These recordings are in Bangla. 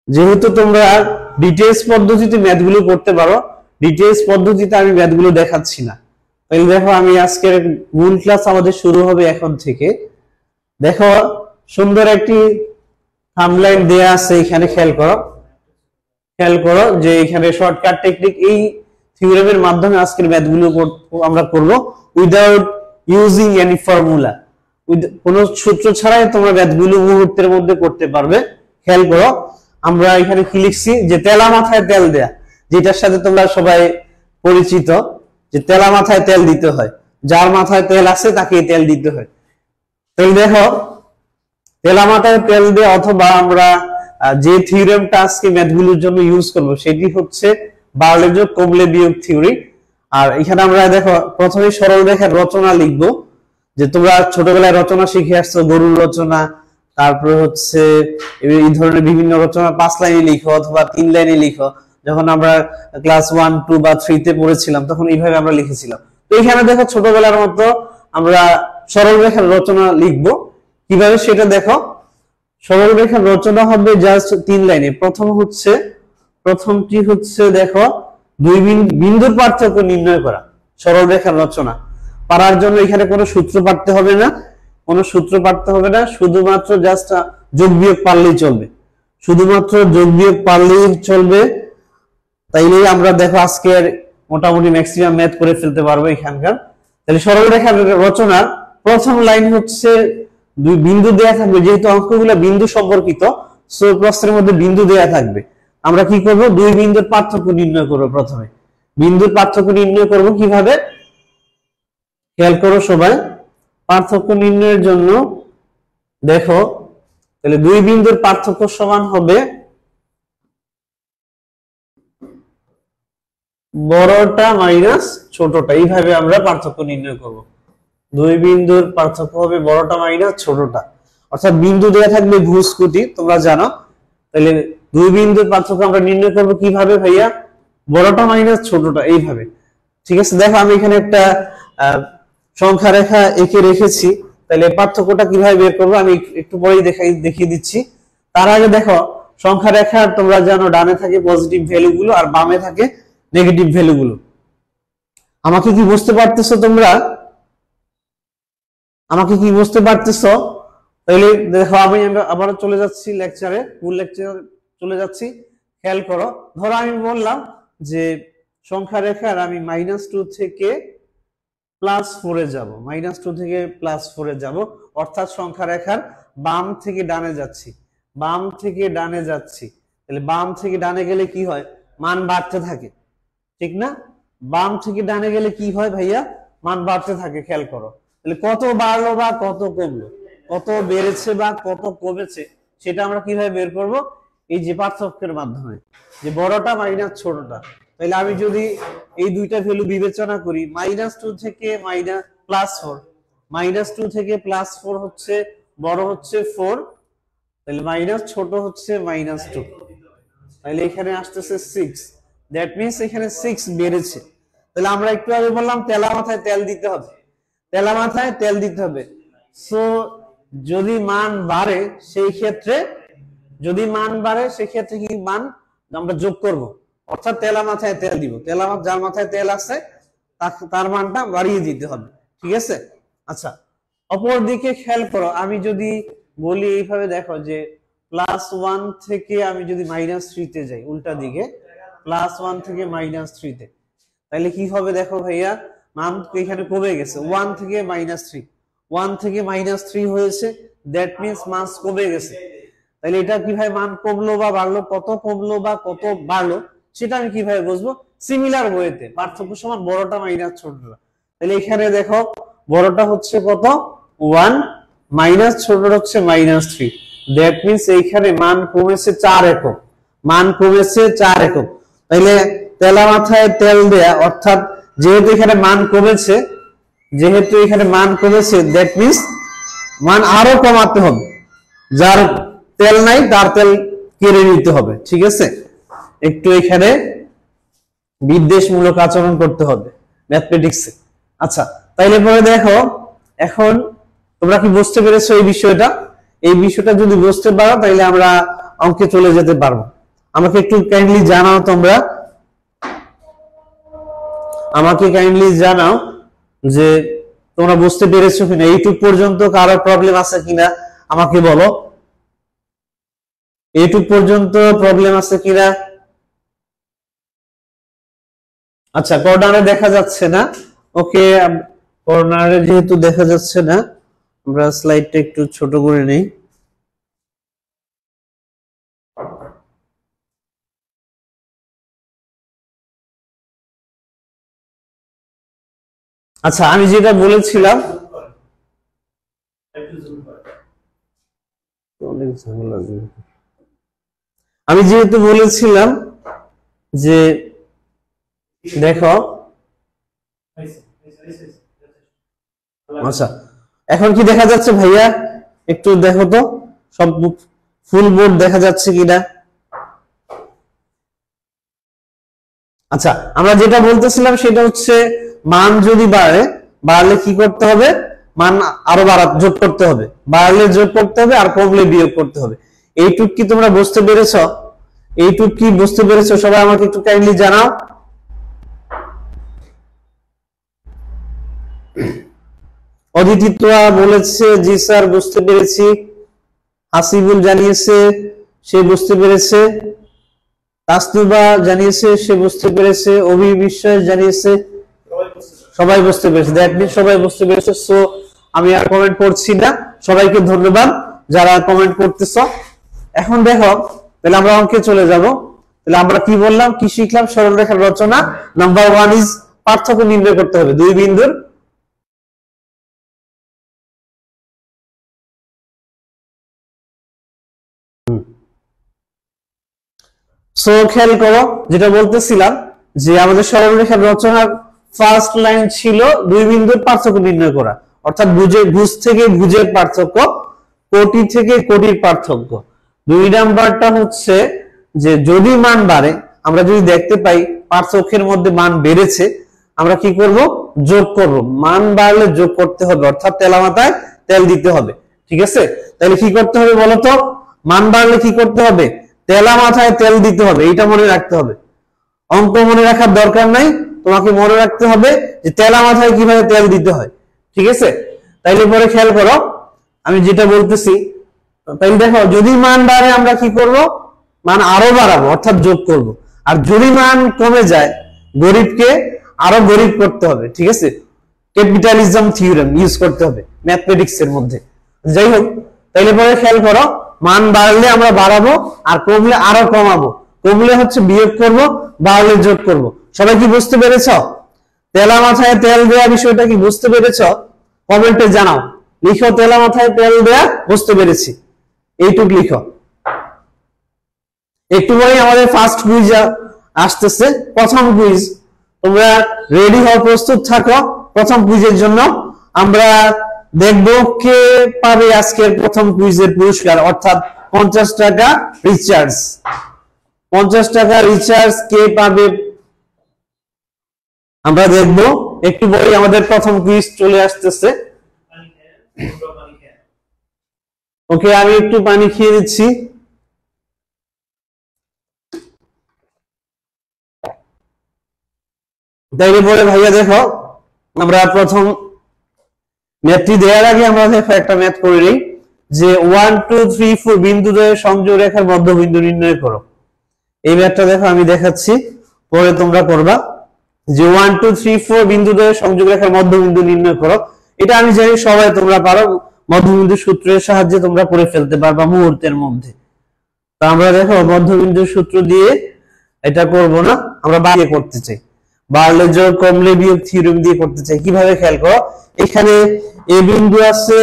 যেহেতু তোমরা ডিটেইলস পদ্ধতিতে ম্যাথগুলো করতে পারো, ডিটেইলস পদ্ধতিতে আমি ম্যাথগুলো দেখাচ্ছি না। তাহলে দেখো আমি আজকের মূল ক্লাস আমাদের শুরু হবে এখন থেকে। দেখো সুন্দর একটি থাম্বনেইল দেয়া আছে, এখানে খেয়াল করো যে এখানে শর্টকাট টেকনিক, এই থিওরেমের মাধ্যমে আজকের ম্যাথগুলো আমরা করব উইদাউট ইউজিং এনি ফর্মুলা। কোনো সূত্র ছাড়াই তোমরা ম্যাথগুলো মুহূর্তের মধ্যে করতে পারবে। খেয়াল করো আমরা এখানে কি লিখছি, যে তেলা মাথায় তেল দেয়া, যেটার সাথে তোমরা সবাই পরিচিত, যে তেলা মাথায় তেল দিতে হয়, যার মাথায় তেল আছে তাকে তেল দিতে হয়। তাহলে দেখো তেলা মাথায় তেল দেয়া, অথবা আমরা যে থিওরেমটা আজকে ম্যাথগুলোর জন্য ইউজ করব সেটি হচ্ছে বার্লে যোগ কমলে বিয়োগ থিওরি। আর এখানে আমরা দেখো প্রথমে সরল রেখার রচনা লিখবো, যে তোমরা ছোটবেলায় রচনা শিখে আসছো, গরুর রচনা, তারপরে হচ্ছে এই ধরনের বিভিন্ন রচনা 5 লাইনে লিখো অথবা 3 লাইনে লিখো। যখন আমরা ক্লাস 1, 2 বা 3 তে পড়েছিলাম তখন এইভাবে আমরা লিখেছিলাম। তো এখানে দেখো ছোটবেলার মতো আমরা সরল রেখার রচনা লিখবো। কিভাবে সেটা দেখো, সরল রেখার রচনা হবে জাস্ট 3 লাইনে। প্রথমটি হচ্ছে দেখো দুই বিন্দুর পার্থক্য নির্ণয় করা। সরল রেখার রচনা পারার জন্য এখানে কোনো সূত্র পাঠতে হবে না, শুধুমাত্র জাস্ট যোগ বিয়োগ পারলেই চলবে। তাইলেই আমরা দেখো আজকের মোটামুটি ম্যাক্সিমাম ম্যাথ করে ফেলতে পারবো এখানকার। তাহলে সরল রেখার রচনার প্রথম লাইন হচ্ছে দুই বিন্দু দেয়া থাকবে, যেহেতু অঙ্কগুলো বিন্দু সম্পর্কিত, সো প্রশ্নের মধ্যে বিন্দু দেয়া থাকবে। আমরা কি করব, দুই বিন্দুর পার্থক্য নির্ণয় করব। প্রথমে বিন্দুর পার্থক্য নির্ণয় করব কিভাবে, খেয়াল করো সবাই। পার্থক্য নির্ণয়ের জন্য দেখো, তাহলে দুই বিন্দুর পার্থক্য সমান হবে বড়টা মাইনাস ছোটটা। এইভাবে আমরা পার্থক্য নির্ণয় করব। দুই বিন্দুর পার্থক্য হবে বড়টা মাইনাস ছোটটা, অর্থাৎ বিন্দু দেয়া থাকবে ভুজকুটি, তোমরা জানো। তাহলে দুই বিন্দুর পার্থক্য আমরা নির্ণয় করব কিভাবে ভাইয়া, বড়টা মাইনাস ছোটটা, এইভাবে। ঠিক আছে, দেখো আমি এখানে একটা সংখ্যা রেখা এঁকে রেখেছি। তাহলে পার্থক্যটা কিভাবে বের করবো আমি একটু পরেই দেখিয়ে দিচ্ছি। তার আগে দেখো সংখ্যা রেখার তোমরা জানো ডানে থাকে পজিটিভ ভ্যালু গুলো আর বামে থাকে নেগেটিভ ভ্যালু গুলো। আমাকে কি বুঝতে পারতেছো তোমরা? তাহলে দেখো আমি আবার চলে যাচ্ছি লেকচারে, মূল লেকচারে চলে যাচ্ছি। খেয়াল করো, ধরো আমি বললাম যে সংখ্যা রেখার আমি -2 থেকে +4 এ যাব, অর্থাৎ সংখ্যা রেখার বাম থেকে ডানে যাচ্ছি। তাহলে বাম থেকে ডানে গেলে কি হয়, মান বাড়তে থাকে, ঠিক না? বাম থেকে ডানে গেলে কি হয় ভাইয়া, মান বাড়তে থাকে। খেয়াল করো, তাহলে কত বাড়লো বা কত কমলো, কত বেড়েছে বা কত কমেছে, সেটা আমরা কিভাবে বের করব, এই যে পার্থক্যের মাধ্যমে, যে বড়টা মাইনাস ছোটটা। তাহলে আমি যদি এই দুইটা ভ্যালু বিবেচনা করি, -2 থেকে +4, -2 থেকে +4 হচ্ছে বড় হচ্ছে 4, তাহলে মাইনাস ছোট হচ্ছে -2, তাহলে এখানে আসতেছে 6। দ্যাট মিন্স এখানে 6 বেড়েছে। তাহলে আমরা একটু আগে বললাম তেলা মাথায় তেল দিতে হবে। সো যদি মান বাড়ে সেই ক্ষেত্রে কি মান আমরা যোগ করব, অর্থাৎ তেলা মাথায় তেল দিব। যার মাথায় তেল আছে তার মানটা বাড়িয়ে দিতে হবে, ঠিক আছে? আচ্ছা, অপর দিকে খেয়াল করো, আমি যদি বলি এইভাবে, দেখো যে +1 থেকে আমি যদি -3 তে যাই, উল্টা দিকে +1 থেকে -3 তে, তাহলে কি হবে দেখো ভাইয়া, মান এখানে কমে গেছে। 1 থেকে -3 হয়েছে, দ্যাট মিন্স মান কমে গেছে। তাহলে এটা কিভাবে মান কমলো বা বাড়লো, কত কমলো বা কত বাড়লো, সেটা আমি কিভাবে বুঝবো? সিমিলার ওয়েতে, পার্থক্য সমান বড়টা মাইনাস ছোটটা। তাহলে এখানে দেখো বড়টা হচ্ছে কত, 1, মাইনাস ছোটটা হচ্ছে -3। দ্যাট মিন্স এইখানে মান কমেছে 4 একক, তাহলে তেলা মাথায় তেল দেয়া, অর্থাৎ যেহেতু এখানে মান কমেছে, দ্যাট মিন্স মান আরো কমাতে হবে। যার তেল নাই তার তেল কেড়ে নিতে হবে, ঠিক আছে? একটু এখানে বিদ্বেষমূলক আচরণ করতে হবে ম্যাথমেটিক্সে। আচ্ছা, তাইলে পরে দেখো, এখন তোমরা কি বুঝতে পেরেছো এই বিষয়টা? যদি বুঝতে পারো তাহলে আমরা অঙ্কে চলে যেতে পারবো। আমাকে একটু কাইন্ডলি জানাও তোমরা, আমাকে কাইন্ডলি জানাও যে তোমরা বুঝতে পেরেছো কিনা, এইটুক পর্যন্ত কারো প্রবলেম আছে কিনা আমাকে বলো, এইটুক পর্যন্ত প্রবলেম আছে কিনা। আচ্ছা, কর্নারে দেখা যাচ্ছে না, ওকে, কর্নারে যেহেতু দেখা যাচ্ছে না আমরা স্লাইডটা একটু ছোট করে নেই। আচ্ছা, আমি যেটা বলেছিলাম, আমি যেহেতু বলেছিলাম যে দেখো, আচ্ছা এখন কি দেখা যাচ্ছে ভাইয়া, একটু দেখো তো সব ফুল বোর্ড দেখা যাচ্ছে কিনা। আচ্ছা, আমরা যেটা বলতেছিলাম সেটা হচ্ছে মান যদি বাড়লে কি করতে হবে, মান আরো যোগ করতে হবে, বাড়লে যোগ করতে হবে আর কমলে বিয়োগ করতে হবে। এইটুক কি তোমরা বুঝতে পেরেছ? এইটুক কি বুঝতে পেরেছো? সবাই আমাকে একটু কাইন্ডলি জানাও। অদিতিত্বা বলেছে জি স্যার বুঝতে পেরেছি। হাসিবুল জানিয়েছে সে বুঝতে পেরেছে। তাসনুবা জানিয়েছে সে বুঝতে পেরেছে। অভি বিশ্বাস জানিয়েছে সবাই বুঝতে পেরেছে। দ্যাট মিন্স সবাই বুঝতে পেরেছে। সো আমি আর কমেন্ট করছি না, সবাইকে ধন্যবাদ যারা কমেন্ট করতেছ। এখন দেখো, তাহলে আমরা অঙ্কে চলে যাব। তাহলে আমরা কি বললাম, কি শিখলাম? সরলরেখার রচনা। নাম্বার 1 ইজ পার্থক্য নির্ণয় করতে হবে দুই বিন্দুর। সো খেয়াল করো, যেটা বলতেছিলাম যে আমাদের সরলরেখার রচনার ফার্স্ট লাইন ছিল দুই বিন্দুর পার্থক্য নির্ণয় করা, অর্থাৎ ভুজ থেকে ভুজের পার্থক্য, কোটি থেকে কোটির পার্থক্য। 2 নাম্বারটা হচ্ছে যে যদি মান বাড়ে, আমরা যদি দেখতে পাই পার্থক্যের মধ্যে মান বেড়েছে, আমরা কি করব? যোগ করব। মান বাড়লে যোগ করতে হবে, অর্থাৎ তেলা মাথায় তেল দিতে হবে। ঠিক আছে? তাহলে কি করতে হবে বলো তো? মান বাড়লে কি করতে হবে? তেলা মাথায় তেল দিতে হবে, এইটা মনে রাখতে হবে। অঙ্ক মনে রাখার দরকার নাই, তোমাকে মনে রাখতে হবে যে তেলা মাথায় কিভাবে তেল দিতে হয়। ঠিক আছে? তাইলে পরে খেয়াল করো আমি যেটা বলতেছি। তাইলে দেখো, যদি মান বাড়ে আমরা কি করব? মান আরো বাড়াবো, অর্থাৎ যোগ করব। আর যদি মান কমে যায়, গরিবকে আরো গরিব করতে হবে। ঠিক আছে? ক্যাপিটালিজম থিওরেম ইউজ করতে হবে ম্যাথমেটিক্স এর মধ্যে। যাই হোক, তাইলে পরে খেয়াল করো, মান বাড়লে আমরা বাড়াবো আর কমলে আরো কমাবো। কমলে হচ্ছে বিয়োগ করব, বাড়লে যোগ করব। সবাই কি বুঝতে পেরেছ? তেলা মাথায় তেল দেওয়া বিষয়টা কি বুঝতে পেরেছ? কমেন্টে জানাও, লিখো তেলা মাথায় তেল দেয়া বুঝতে পেরেছি, এইটুক লিখো। একটু পরেই আমাদের ফার্স্ট কুইজ আসতেছে, প্রথম কুইজ। তোমরা রেডি হও, প্রস্তুত থাকো প্রথম কুইজের জন্য। আমরা দেখব কে পাবে আজকের প্রথম কুইজের পুরস্কার, অর্থাৎ 50 টাকা রিচার্জ। 50 টাকা রিচার্জ কে পাবে আমরা দেখব। একটু পরেই আমাদের প্রথম কুইজ চলে আসতেছে। ওকে, আমি একটু পানি খেয়ে দিচ্ছি। তাইলে পরে ভাইয়া দেখো, আমরা প্রথম ম্যাথটি দেওয়ার আগে আমরা দেখো একটা ম্যাথ করে নিই যে 1 2 3 4 বিন্দুদ্বয়ের সংযোগ রেখার মধ্যবিন্দু নির্ণয় করো। এই ম্যাথটা দেখো আমি দেখাচ্ছি, পরে তোমরা করবা। যে 1 2 3 4 বিন্দুদ্বয়ের সংযোগ রেখার মধ্যবিন্দু নির্ণয় করো। এটা আমি জানি সবাই তোমরা পারো, মধ্যবিন্দু সূত্রের সাহায্যে তোমরা করে ফেলতে পারবা মুহূর্তের মধ্যে। তো আমরা দেখো মধ্যবিন্দু সূত্র দিয়ে এটা করব না, আমরা বাড়িয়ে করতে চাই, বাড়লে যোগ কমলে বিয়োগ থিওরেম দিয়ে করতে চাই। কিভাবে খেয়াল করো, এখানে এ বিন্দু আছে,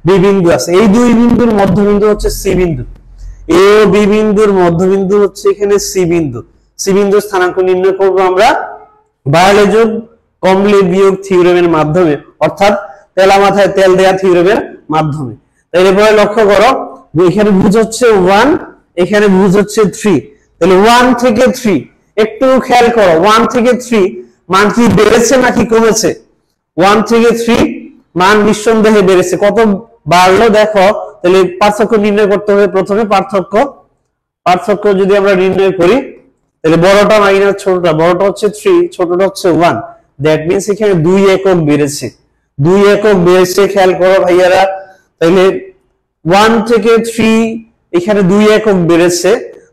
বি বিন্দু আছে, এই দুই বিন্দুর মধ্যবিন্দু হচ্ছে সি বিন্দু। এ ও বি বিন্দুর মধ্যবিন্দু হচ্ছে এখানে সি বিন্দু। সি বিন্দুর স্থানাঙ্ক নির্ণয় করব আমরা বাড়লে যোগ কমলে বিয়োগ থিওরেমের মাধ্যমে, অর্থাৎ তেলা মাথায় তেল দেয়া থিওরেমের মাধ্যমে। তাই এরপরে লক্ষ্য করো, এখানে ভুজ হচ্ছে 1, এখানে ভুজ হচ্ছে 3। তাহলে 1 থেকে 3, একটু খেয়াল করো, 1 থেকে 3 মান কি বেড়েছে নাকি কমেছে? 1 থেকে 3 মান নিঃসন্দেহে বেড়েছে। কত বাড়লো দেখো, তাহলে পার্থক্য নির্ণয় করতে হবে। প্রথমে পার্থক্য পার্থক্য যদি আমরা নির্ণয় করি তাহলে বড়টা মাইনাস ছোটটা, বড়টা হচ্ছে 3, ছোটটা হচ্ছে 1, দ্যাট মিন্স এখানে 2 একক বেড়েছে, 2 একক বেড়েছে। খেয়াল করো ভাইয়ারা, তাহলে 1 থেকে 3 এখানে 2 একক বেড়েছে,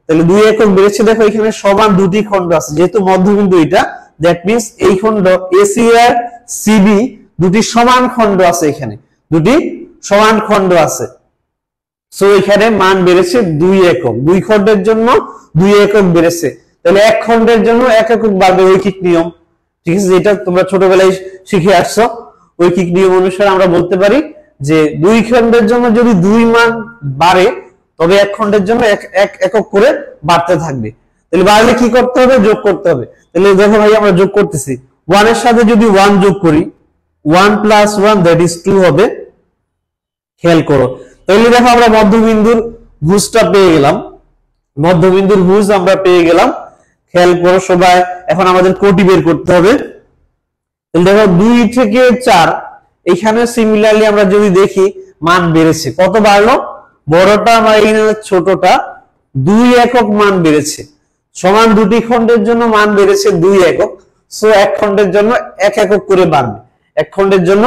তাহলে 2 একক বেড়েছে। দেখো এখানে সমান দুটি খণ্ড আছে, যেহেতু মধ্যবিন্দু এটা, দ্যাট মিন্স এই খণ্ড এসি আর সিবি দুটি সমান খণ্ড আছে, এখানে দুটি সমান খণ্ড আছে। সো এখানে মান বেড়েছে 2 একক, 2 খণ্ডের জন্য 2 একক বেড়েছে, তাহলে এক খণ্ডের জন্য 1 একক বাড়বে, ঐকিক নিয়ম। ঠিক আছে, যেটা তোমরা ছোটবেলায় শিখে আসছো, ঐকিক নিয়ম অনুসারে আমরা বলতে পারি যে 2 খণ্ডের জন্য যদি 2 মান বাড়ে তবে এক খণ্ডের জন্য এক একক করে বাড়তে থাকবে। তাহলে বাড়লে কি করতে হবে? যোগ করতে হবে। তাহলে দেখো ভাই আমরা যোগ করতেছি, 1 এর সাথে যদি 1 যোগ করি, 1 + 1 দ্যাট ইজ 2 হবে। খেয়াল করো, তাহলে দেখো আমরা মধ্যবিন্দুর ভুজটা পেয়ে গেলাম, মধ্যবিন্দুর ভুজ আমরা পেয়ে গেলাম। খেয়াল করো সবাই, এখন আমাদের কোটি বের করতে হবে। তাহলে দেখো 2 থেকে 4 এখানে সিমিলারলি আমরা যদি দেখি মান বেড়েছে, কত বাড়লো? বড়টা মাইনাস ছোটটা 2 একক মান বেড়েছে। সমান দুটি খণ্ডের জন্য মান বেড়েছে 2 একক, সো এক খণ্ডের জন্য 1 একক করে বাড়বে, এক খণ্ডের জন্য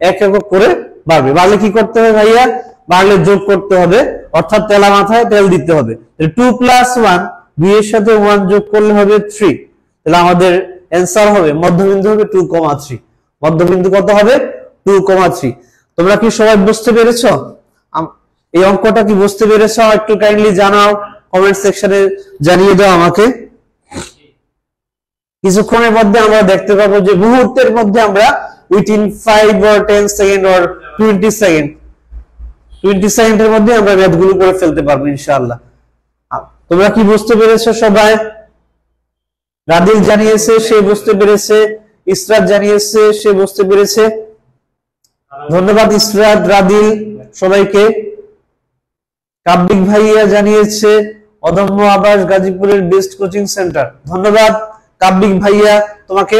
1 একক করে বাড়বে। বাড়লে কি করতে হবে ভাইয়া? বাড়লে যোগ করতে হবে, অর্থাৎ তেলা মাথায় তেল দিতে হবে। 2 + 1, 2 এর সাথে 1 যোগ করলে হবে 3। তাহলে আমাদের অ্যান্সার হবে, মধ্যবিন্দু হবে 2,3। মধ্যবিন্দু কত হবে? 2,3। তোমরা কি সবাই বুঝতে পেরেছো? এই অঙ্কটা কি বুঝতে পেরেছো? একটু কাইন্ডলি জানাও, কমেন্ট সেকশনে জানিয়ে দাও আমাকে। কিছুক্ষণের মধ্যে আমরা দেখতে পাবো যে মুহূর্তের মধ্যে আমরা উইথিন 5 or 10 সেকেন্ড or 20 সেকেন্ডের মধ্যে আমরা ম্যাথগুলো করে ফেলতে পারবো ইনশাআল্লাহ। তোমরা কি বুঝতে পেরেছো সবাই? রাদিল জানিয়েছে সে বুঝতে পেরেছে, ইসরাত জানিয়েছে সে বুঝতে পেরেছে। ধন্যবাদ ইসরাত, রাদিল সবাইকে। কাব্যিক ভাইয়া জানিয়েছে অদম্য আবাস গাজীপুরের বেস্ট কোচিং সেন্টার, ধন্যবাদ কাব্যিক ভাইয়া তোমাকে।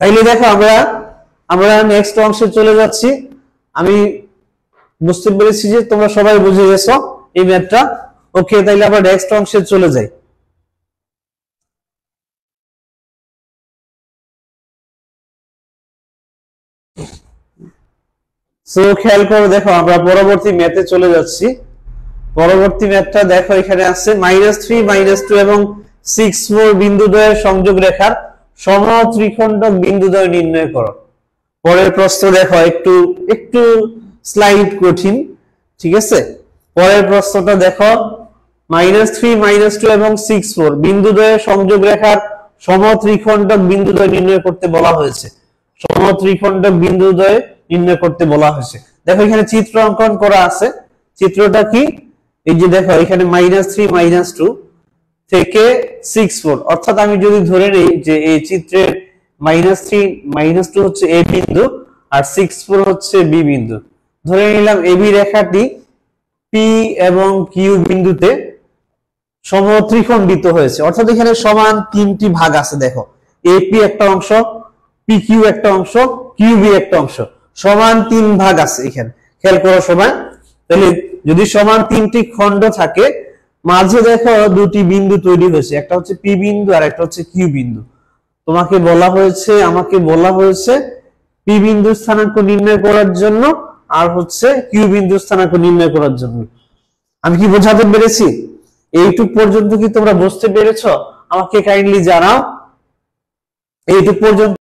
তাইলে দেখো আমরা নেক্সট অংশে চলে যাচ্ছি। আমি বুঝতে পেরেছি যে তোমরা সবাই বুঝে গেছো এই ম্যাথটা। ওকে, তাইলে আমরা নেক্সট অংশে চলে যাই। সো খেয়াল করে দেখো, আমরা পরবর্তী ম্যাথে চলে যাচ্ছি। পরবর্তী ম্যাথটা দেখো, এখানে আছে -3, -2 এবং 6, 4 বিন্দুদ্বয়ের সংযোগ রেখার সমত্রিখণ্ডক বিন্দুদ্বয় নির্ণয় করো। পরের প্রশ্ন দেখো, একটু স্লাইড কঠিন, ঠিক আছে। পরের প্রশ্নটা দেখো, -3, -2 এবং 6, 4 বিন্দুদ্বয়ের সংযোগ রেখার সমত্রিখণ্ডক বিন্দুদ্বয় নির্ণয় করতে বলা হয়েছে। সমত্রিখণ্ডক বিন্দুদ্বয় নির্ণয় করতে বলা হয়েছে। দেখো এখানে চিত্র অঙ্কন করা আছে। চিত্রটা কি? এই যে দেখো এখানে -3, -2 থেকে 6, 4, অর্থাৎ আমি যদি ধরে নেই যে এই চিত্রের -3, -2 হচ্ছে এ বিন্দু আর 6, 4 হচ্ছে বি বিন্দু। ধরে নিলাম এবি রেখাটি পি এবং কিউ বিন্দুতে সমত্রিখণ্ডিত হয়েছে, অর্থাৎ এখানে সমান 3টি ভাগ আছে। দেখো এপি একটা অংশ, পি কিউ একটা অংশ, কিউবি একটা অংশ, সমান 3 ভাগ আছে এখানে। খেয়াল করো সবাই, তাহলে যদি সমান 3টি খণ্ড থাকে, মাঝে দেখো দুটি বিন্দু তৈরি হয়েছে, একটা হচ্ছে পি বিন্দু আর একটা হচ্ছে কিউ বিন্দু। আমাকে বলা হয়েছে পি বিন্দুর স্থানাঙ্ক নির্ণয় করার জন্য আর হচ্ছে কিউ বিন্দুর স্থানাঙ্ক নির্ণয় করার জন্য। আমি কি বোঝাতে পেরেছি? এইটুক পর্যন্ত কি তোমরা বুঝতে পেরেছো? আমাকে কাইন্ডলি জানাও এইটুক পর্যন্ত।